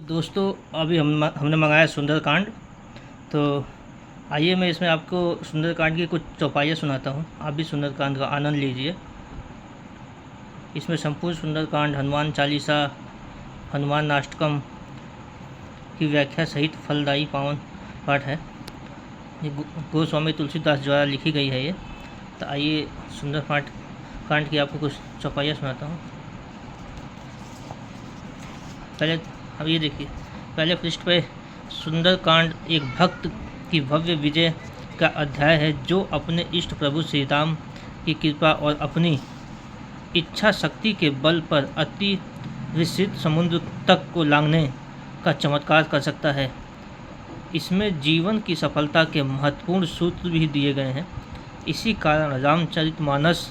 दोस्तों अभी हमने मंगाया सुंदरकांड। तो आइए मैं इसमें आपको सुंदरकांड की कुछ चौपाइयाँ सुनाता हूँ। आप भी सुंदरकांड का आनंद लीजिए। इसमें संपूर्ण सुंदरकांड, हनुमान चालीसा, हनुमान अष्टकम की व्याख्या सहित फलदायी पावन पाठ है। ये गोस्वामी तुलसीदास द्वारा लिखी गई है ये। तो आइए सुंदरकांड की आपको कुछ चौपाइयाँ सुनाता हूँ। पहले अब ये देखिए, पहले पृष्ठ पे सुंदरकांड एक भक्त की भव्य विजय का अध्याय है, जो अपने इष्ट प्रभु श्री राम की कृपा और अपनी इच्छा शक्ति के बल पर अति विस्तृत समुद्र तक को लांघने का चमत्कार कर सकता है। इसमें जीवन की सफलता के महत्वपूर्ण सूत्र भी दिए गए हैं। इसी कारण रामचरितमानस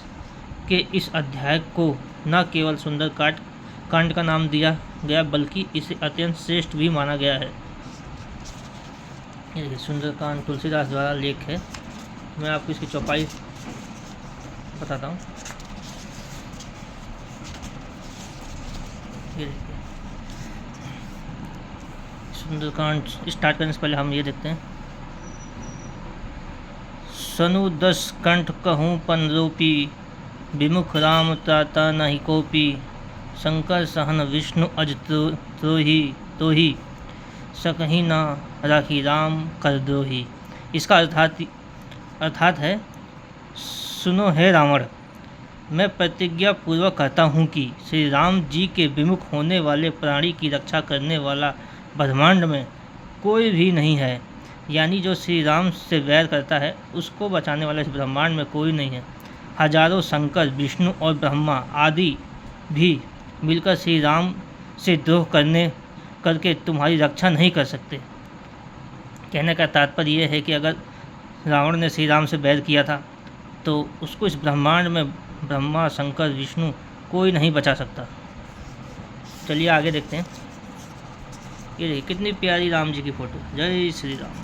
के इस अध्याय को न केवल सुंदरकांड का नाम दिया गया, बल्कि इसे अत्यंत श्रेष्ठ भी माना गया है। ये सुंदरकांड तुलसीदास द्वारा लेख है। मैं आपको इसकी चौपाई बताता हूँ। ये देखिए, सुंदरकांड स्टार्ट करने से पहले हम ये देखते हैं। सनु 10 कंठ कहूँ पनरोपी, विमुख राम त्राता नहीं कोपी, शंकर सहन विष्णु अज तोही, सकही ना राखी राम कर द्रोही। इसका अर्थात है, सुनो हे रावण, मैं प्रतिज्ञा पूर्वक कहता हूँ कि श्री राम जी के विमुख होने वाले प्राणी की रक्षा करने वाला ब्रह्मांड में कोई भी नहीं है। यानी जो श्री राम से वैर करता है, उसको बचाने वाला इस ब्रह्मांड में कोई नहीं है। हजारों शंकर, विष्णु और ब्रह्मा आदि भी मिलकर श्री राम से द्रोह करके तुम्हारी रक्षा नहीं कर सकते। कहने का तात्पर्य यह है कि अगर रावण ने श्री राम से बैर किया था, तो उसको इस ब्रह्मांड में ब्रह्मा, शंकर, विष्णु कोई नहीं बचा सकता। चलिए आगे देखते हैं। ये देखिए कितनी प्यारी राम जी की फोटो। जय श्री राम।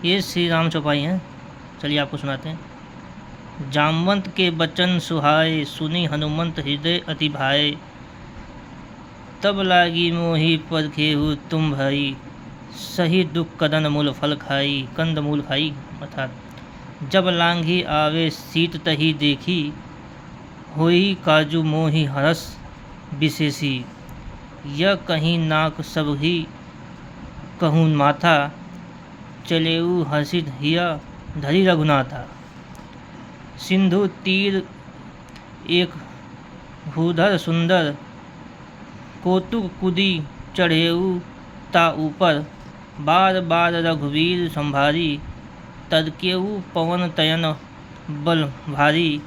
ये श्री राम चौपाई हैं। चलिए आपको सुनाते हैं। जामवंत के बचन सुहाए, सुनी हनुमंत हृदय अति भाए, तब लागी मोही पद खेहु तुम भाई, सही दुख कदन मूल फल खाई, कंद मूल खाई। अर्थात जब लांघी आवे सीत तही देखी, होई काजू मोही हरस विशेषी, यह कहीं नाक सब ही कहूँ माथा, चलेऊ हसित हिया धरी रघुनाथा। सिंधु तीर एक भूधर सुंदर, कौतुक कुदी चढ़ेऊ ता ऊपर, बार बार रघुवीर संभारी, तदकेऊ पवन तयन बल भारी,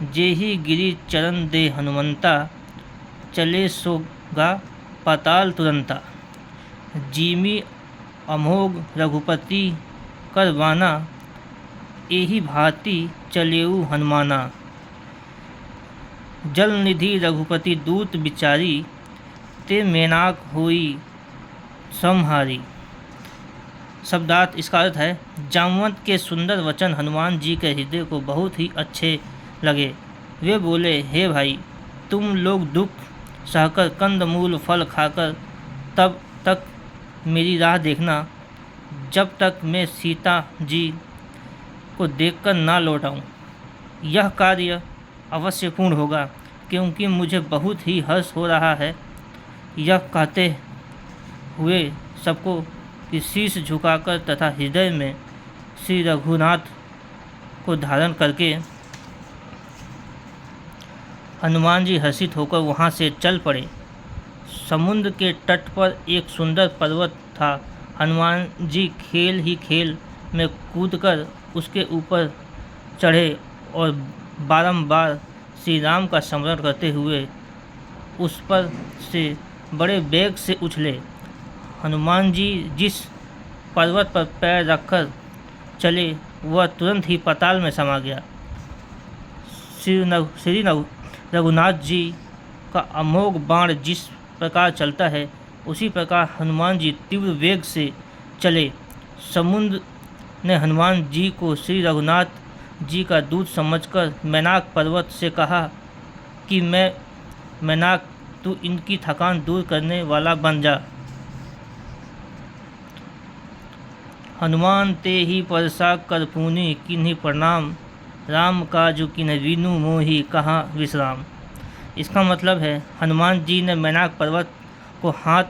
जेहि गिरि चरण दे हनुमंता, चले सोगा पाताल तुरंता। जीमी अमोघ रघुपति करवाना, एहि भांति चलेऊ हनुमाना, जल निधि रघुपति दूत बिचारी, ते मेनाक होई समहारी। शब्दार्थ इसका अर्थ है, जामवंत के सुंदर वचन हनुमान जी के हृदय को बहुत ही अच्छे लगे। वे बोले, हे भाई, तुम लोग दुख सहकर कंद मूल फल खाकर तब तक मेरी राह देखना, जब तक मैं सीता जी को देखकर ना लौट आऊं। यह कार्य अवश्य पूर्ण होगा, क्योंकि मुझे बहुत ही हर्ष हो रहा है। यह कहते हुए सबको शीश झुकाकर तथा हृदय में श्री रघुनाथ को धारण करके हनुमान जी हर्षित होकर वहाँ से चल पड़े। समुद्र के तट पर एक सुंदर पर्वत था। हनुमान जी खेल ही खेल में कूदकर उसके ऊपर चढ़े और बारंबार श्री राम का स्मरण करते हुए उस पर से बड़े वेग से उछले। हनुमान जी जिस पर्वत पर पैर रखकर चले, वह तुरंत ही पाताल में समा गया। श्री रघुनाथ जी का अमोघ बाण जिस प्रकार चलता है, उसी प्रकार हनुमान जी तीव्र वेग से चले। समुद्र ने हनुमान जी को श्री रघुनाथ जी का दूत समझकर मैनाक पर्वत से कहा कि मैनाक तू इनकी थकान दूर करने वाला बन जा। हनुमान ते ही परसा कर पूनी किन्हीं प्रणाम, राम काजु किन वीनु मोहि कहाँ विश्राम। इसका मतलब है हनुमान जी ने मैनाक पर्वत को हाथ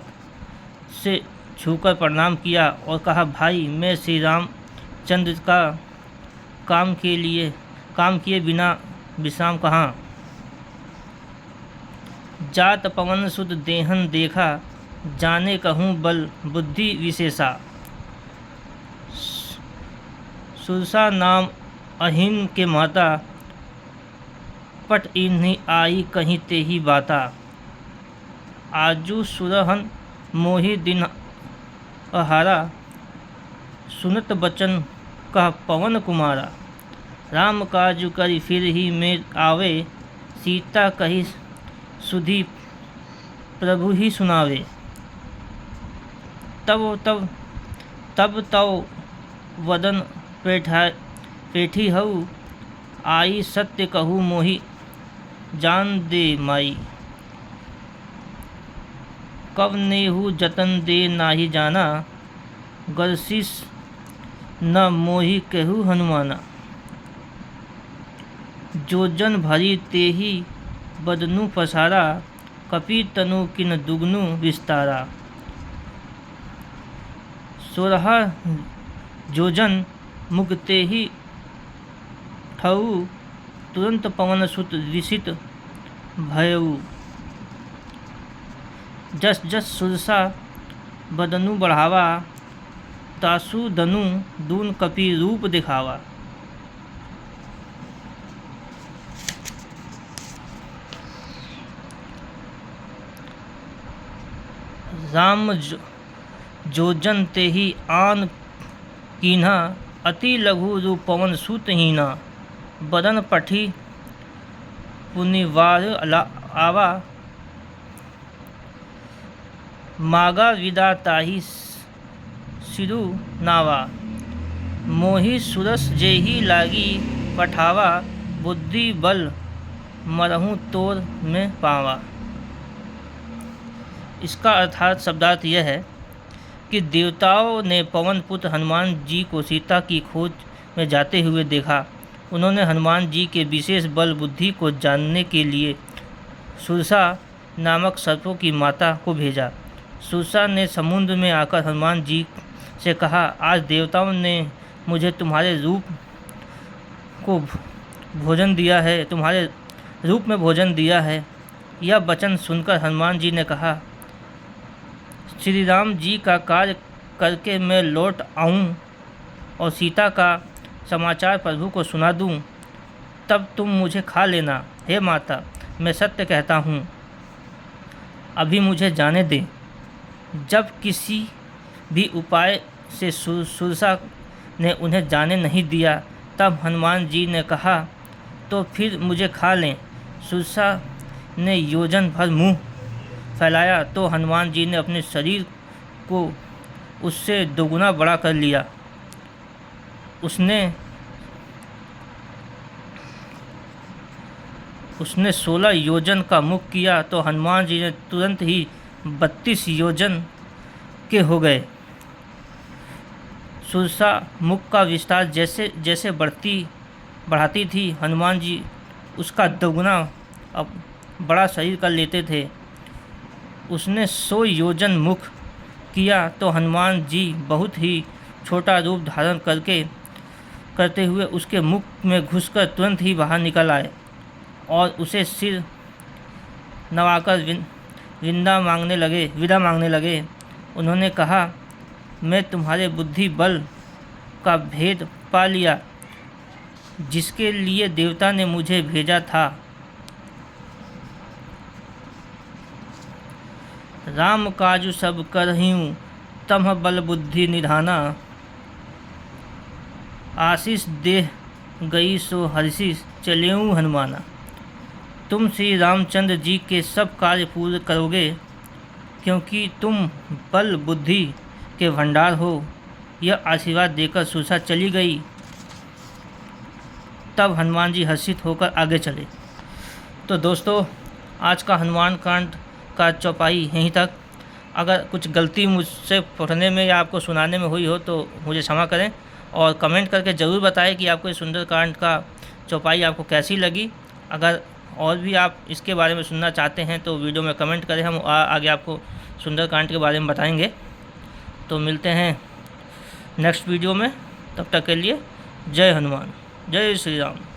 से छूकर प्रणाम किया और कहा, भाई मैं श्री रामचंद्र का काम किए बिना विश्राम कहाँ। जात पवन सुत देहन देखा, जाने कहूँ बल बुद्धि विशेषा। सुरसा नाम अहिन के माता, पट इन्हीं आई कहीं ते ही बाता। आजू सुरहन मोहि दिन अहारा, सुनत बचन कह पवन कुमारा। राम काजु करि फिर ही में आवे, सीता कही सुधी प्रभु ही सुनावे। तब तव वदन पेठी हऊ, आई सत्य कहू मोहि जान दे माई। कब नेहु जतन दे नाही जाना, गरसिस न मोहि कहू हनुमाना। जो जन भरी तेहि बदनु पसारा, कपि तनु किन दुगनु विस्तारा। 16 जोजन मुगते ही ठऊ, तुरंत पवन सुत विसित भयऊ। जस जस सुरसा बदनु बढ़ावा, तासु दनु दून कपि रूप दिखावा। राम जोजन ते ही आन कीन्हा, अति लघु रूप पवन सुत हीना। बदन पठी पुनिवार आवा, मागा विदा ताहि सिरु नावा। मोहि सुरस जेहि लागी पठावा, बुद्धि बल मरहूँ तोर में पावा। इसका अर्थात शब्दार्थ यह है कि देवताओं ने पवन पुत्र हनुमान जी को सीता की खोज में जाते हुए देखा। उन्होंने हनुमान जी के विशेष बल बुद्धि को जानने के लिए सुरसा नामक सर्पों की माता को भेजा। सुरसा ने समुद्र में आकर हनुमान जी से कहा, आज देवताओं ने मुझे तुम्हारे रूप में भोजन दिया है। यह वचन सुनकर हनुमान जी ने कहा, श्री राम जी का कार्य करके मैं लौट आऊं और सीता का समाचार प्रभु को सुना दूं, तब तुम मुझे खा लेना। हे माता, मैं सत्य कहता हूँ, अभी मुझे जाने दें। जब किसी भी उपाय से सुरसा ने उन्हें जाने नहीं दिया, तब हनुमान जी ने कहा, तो फिर मुझे खा लें। सुरसा ने योजन भर मुँह फैलाया तो हनुमान जी ने अपने शरीर को उससे दोगुना बड़ा कर लिया। उसने 16 योजन का मुख किया तो हनुमान जी ने तुरंत ही 32 योजन के हो गए। सुरसा मुख का विस्तार जैसे जैसे बढ़ाती थी, हनुमान जी उसका दोगुना अब बड़ा शरीर कर लेते थे। उसने 100 योजन मुख किया तो हनुमान जी बहुत ही छोटा रूप धारण करते हुए उसके मुख में घुसकर तुरंत ही बाहर निकल आए और उसे सिर नवाकर विदा मांगने लगे। उन्होंने कहा, मैं तुम्हारे बुद्धि बल का भेद पा लिया, जिसके लिए देवता ने मुझे भेजा था। राम काजु सब करहिं, तमह बल बुद्धि निधाना। आशीष देह गई सो हर्षि चलेऊँ हनुमाना। तुम श्री रामचंद्र जी के सब कार्य पूर्ण करोगे, क्योंकि तुम बल बुद्धि के भंडार हो। यह आशीर्वाद देकर सुरसा चली गई। तब हनुमान जी हर्षित होकर आगे चले। तो दोस्तों आज का हनुमान कांड का चौपाई यहीं तक। अगर कुछ गलती मुझसे पढ़ने में या आपको सुनाने में हुई हो तो मुझे क्षमा करें, और कमेंट करके ज़रूर बताएं कि आपको इस सुंदरकांड का चौपाई आपको कैसी लगी। अगर और भी आप इसके बारे में सुनना चाहते हैं तो वीडियो में कमेंट करें, हम आगे आपको सुंदरकांड के बारे में बताएंगे। तो मिलते हैं नेक्स्ट वीडियो में, तब तक के लिए जय हनुमान, जय श्री राम।